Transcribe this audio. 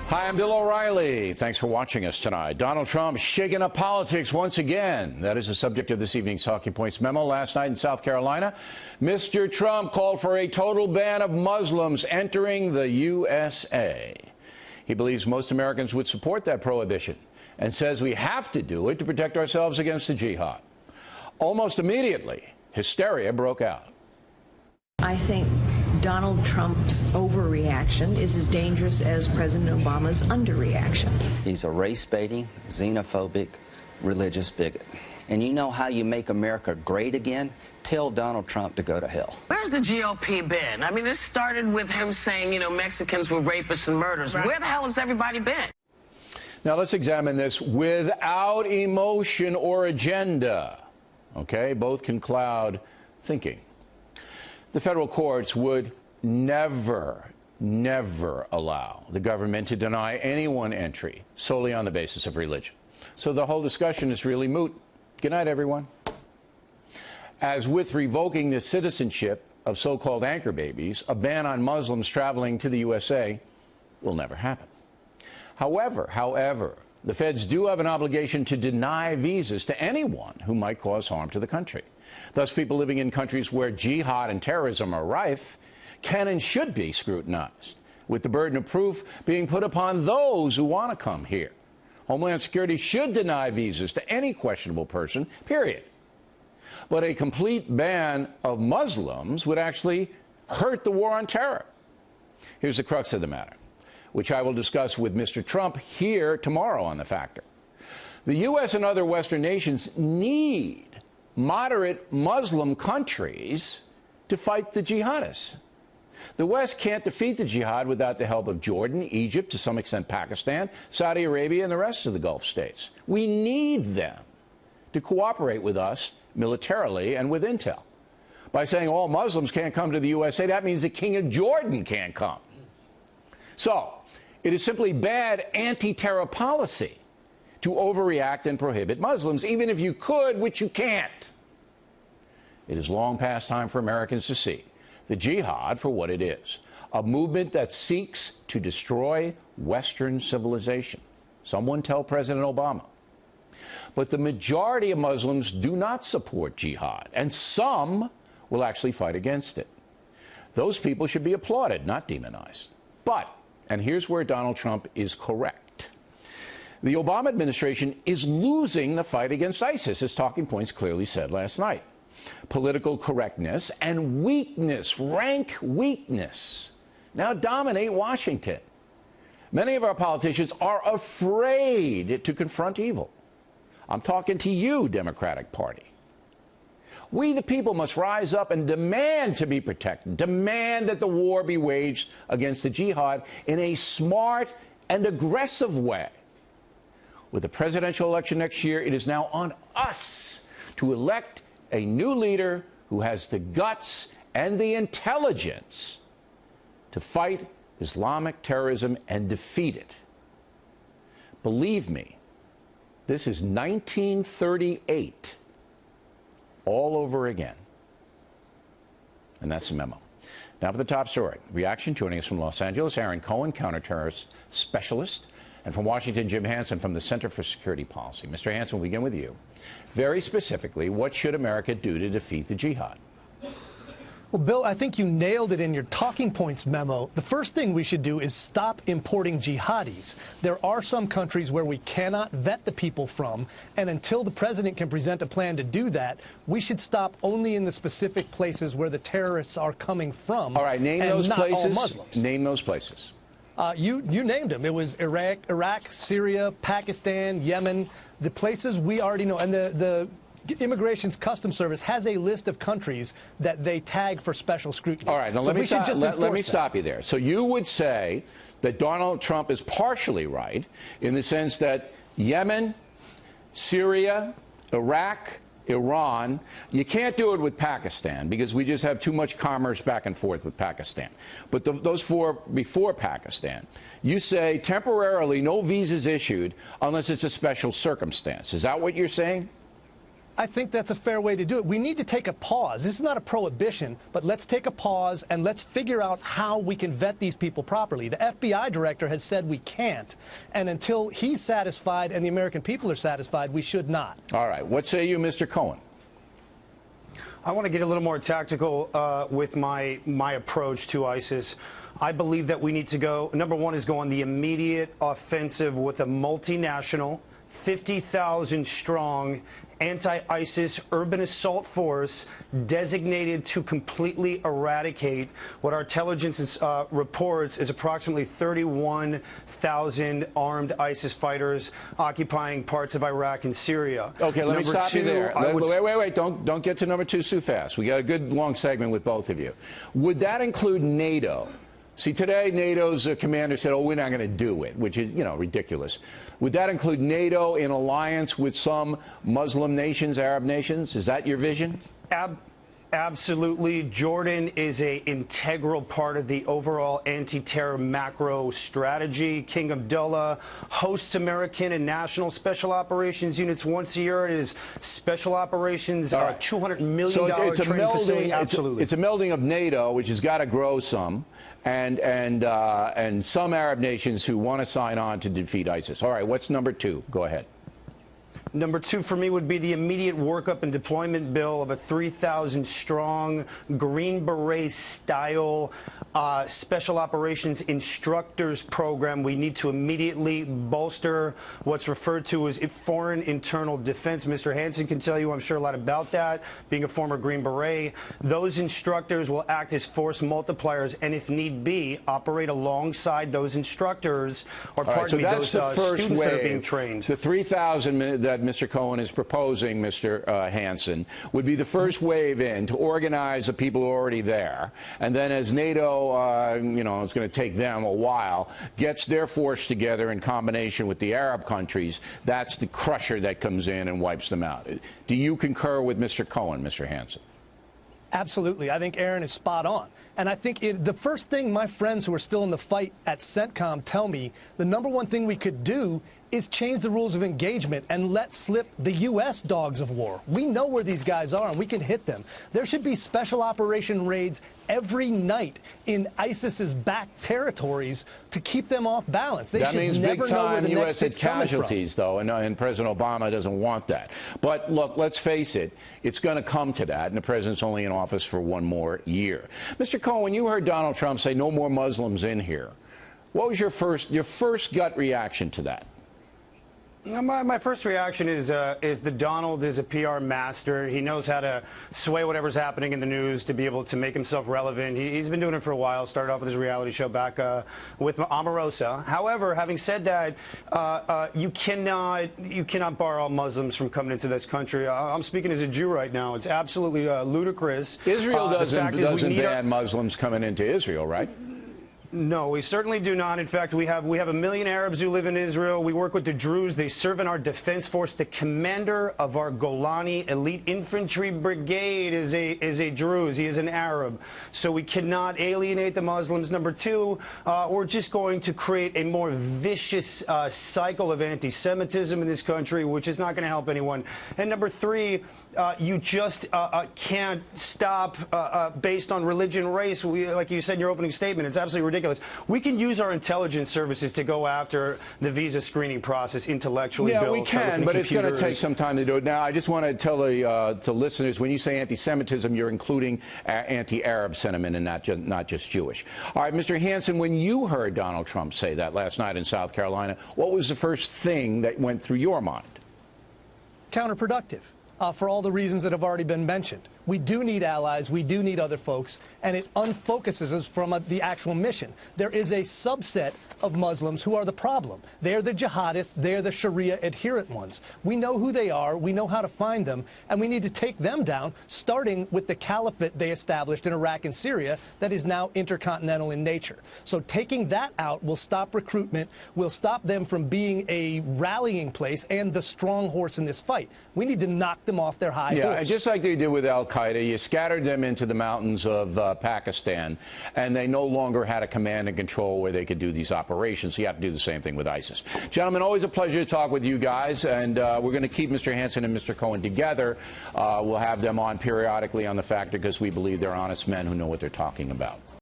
Hi, I'm Bill O'Reilly. Thanks for watching us tonight. Donald Trump shaking up politics once again. That is the subject of this evening's Talking Points memo. Last night in South Carolina, Mr. Trump called for a total ban of Muslims entering the USA. He believes most Americans would support that prohibition and says we have to do it to protect ourselves against the jihad. Almost immediately, hysteria broke out. I think Donald Trump's overreaction is as dangerous as President Obama's underreaction. He's a race-baiting, xenophobic, religious bigot. And you know how you make America great again? Tell Donald Trump to go to hell. Where's the GOP been? I mean, this started with him saying, you know, Mexicans were rapists and murderers. Right. Where the hell has everybody been? Now, let's examine this without emotion or agenda. Okay? Both can cloud thinking. The federal courts would never allow the government to deny anyone entry solely on the basis of religion. So the whole discussion is really moot. Good night, everyone. As with revoking the citizenship of so-called anchor babies, a ban on Muslims traveling to the USA will never happen. However, the feds do have an obligation to deny visas to anyone who might cause harm to the country. Thus, people living in countries where jihad and terrorism are rife can and should be scrutinized, with the burden of proof being put upon those who want to come here. Homeland Security should deny visas to any questionable person, period. But a complete ban of Muslims would actually hurt the war on terror. Here's the crux of the matter, which I will discuss with Mr. Trump here tomorrow on The Factor. The U.S. and other Western nations need moderate Muslim countries to fight the jihadists. The West can't defeat the jihad without the help of Jordan, Egypt, to some extent Pakistan, Saudi Arabia, and the rest of the Gulf states. We need them to cooperate with us militarily and with intel. By saying all Muslims can't come to the USA, that means the King of Jordan can't come. So, it is simply bad anti-terror policy to overreact and prohibit Muslims, even if you could, which you can't. It is long past time for Americans to see the jihad for what it is, a movement that seeks to destroy Western civilization. Someone tell President Obama. But the majority of Muslims do not support jihad, and some will actually fight against it. Those people should be applauded, not demonized. But, and here's where Donald Trump is correct, the Obama administration is losing the fight against ISIS, as Talking Points clearly said last night. Political correctness and weakness, rank weakness, now dominate Washington. Many of our politicians are afraid to confront evil. I'm talking to you, Democratic Party. We, the people, must rise up and demand to be protected, demand that the war be waged against the jihad in a smart and aggressive way. With the presidential election next year, it is now on us to elect a new leader who has the guts and the intelligence to fight Islamic terrorism and defeat it. Believe me, this is 1938 all over again. And that's the memo. Now for the top story. Reaction joining us from Los Angeles, Aaron Cohen, counterterrorist specialist. And from Washington, Jim Hansen from the Center for Security Policy. Mr. Hansen, we'll begin with you. Very specifically, what should America do to defeat the jihad? Well, Bill, I think you nailed it in your Talking Points memo. The first thing we should do is stop importing jihadis. There are some countries where we cannot vet the people from, and until the president can present a plan to do that, we should stop only in the specific places where the terrorists are coming from. All right, name those places. All Muslims. Name those places. You named them. It was Iraq, Syria, Pakistan, Yemen, the places we already know. And the Immigration's Customs Service has a list of countries that they tag for special scrutiny. All right, now so let me stop you there. So you would say that Donald Trump is partially right in the sense that Yemen, Syria, Iraq, Iran, you can't do it with Pakistan because we just have too much commerce back and forth with Pakistan. But those four before Pakistan, you say temporarily no visas issued unless it's a special circumstance. Is that what you're saying? I think that's a fair way to do it. We need to take a pause. This is not a prohibition, but let's take a pause and let's figure out how we can vet these people properly. The FBI director has said we can't, and until he's satisfied and the American people are satisfied, we should not. All right. What say you, Mr. Cohen? I want to get a little more tactical with my approach to ISIS. I believe that we need to go, number one is go on the immediate offensive with a multinational, 50,000 strong anti-ISIS urban assault force designated to completely eradicate what our intelligence reports is approximately 31,000 armed ISIS fighters occupying parts of Iraq and Syria. Okay, let me stop you there. Wait. Don't get to number two too fast. We got a good long segment with both of you. Would that include NATO? See, today NATO's commander said, oh, we're not going to do it, which is, you know, ridiculous. Would that include NATO in alliance with some Muslim nations, Arab nations? Is that your vision? Absolutely. Jordan is an integral part of the overall anti-terror macro strategy. King Abdullah hosts American and national special operations units once a year. It is special operations, right. $200 million it's a training melding, facility. Absolutely. It's a melding of NATO, which has got to grow some, and some Arab nations who want to sign on to defeat ISIS. All right, what's number two? Go ahead. Number two for me would be the immediate workup and deployment bill of a 3,000-strong Green Beret-style special operations instructors program. We need to immediately bolster what's referred to as foreign internal defense. Mr. Hansen can tell you, I'm sure, a lot about that, being a former Green Beret. Those instructors will act as force multipliers and, if need be, operate alongside those instructors or, pardon me, those students that are being trained. The 3,000 that Mr. Cohen is proposing, Mr. Hansen, would be the first wave in to organize the people who are already there, and then as NATO, you know, it's going to take them a while, gets their force together in combination with the Arab countries, that's the crusher that comes in and wipes them out. Do you concur with Mr. Cohen, Mr. Hansen? Absolutely. I think Aaron is spot on. And I think the first thing my friends who are still in the fight at CENTCOM tell me, the number one thing we could do is change the rules of engagement and let slip the U.S. dogs of war. We know where these guys are, and we can hit them. There should be special operation raids every night in ISIS's back territories to keep them off balance. They should never know where the next hit's coming from. That means big-time U.S. casualties, though, and President Obama doesn't want that. But, look, let's face it, it's going to come to that, and the president's only in office for one more year. Mr. Cohen, when you heard Donald Trump say no more Muslims in here, what was your first gut reaction to that? My first reaction is that Donald is a PR master. He knows how to sway whatever's happening in the news to be able to make himself relevant. He's been doing it for a while. Started off with his reality show back with Omarosa. However, having said that, you cannot bar all Muslims from coming into this country. I'm speaking as a Jew right now. It's absolutely ludicrous. Israel doesn't ban Muslims coming into Israel, right? No, we certainly do not. In fact, we have 1 million Arabs who live in Israel. We work with the Druze. They serve in our defense force. The commander of our Golani elite infantry brigade is a Druze. He is an Arab. So we cannot alienate the Muslims. Number two, we're just going to create a more vicious cycle of anti-Semitism in this country, which is not going to help anyone. And number three, you just can't stop based on religion, race. Like you said in your opening statement, it's absolutely ridiculous. We can use our intelligence services to go after the visa screening process intellectually. Yeah, we can, but it's going to take some time to do it. Now, I just want to tell to listeners, when you say anti-Semitism, you're including anti-Arab sentiment and not just Jewish. All right, Mr. Hansen, when you heard Donald Trump say that last night in South Carolina, what was the first thing that went through your mind? Counterproductive. For all the reasons that have already been mentioned. We do need allies, we do need other folks, and it unfocuses us from the actual mission. There is a subset of Muslims who are the problem. They're the jihadists, they're the Sharia adherent ones. We know who they are, we know how to find them, and we need to take them down, starting with the caliphate they established in Iraq and Syria that is now intercontinental in nature. So taking that out will stop recruitment, will stop them from being a rallying place and the strong horse in this fight. We need to knock them off their high horse. Yeah, just like they did with Al-Qaeda al-Qaeda, you scattered them into the mountains of Pakistan, and they no longer had a command and control where they could do these operations. So you have to do the same thing with ISIS. Gentlemen, always a pleasure to talk with you guys, and we're going to keep Mr. Hansen and Mr. Cohen together. We'll have them on periodically on The Factor because we believe they're honest men who know what they're talking about.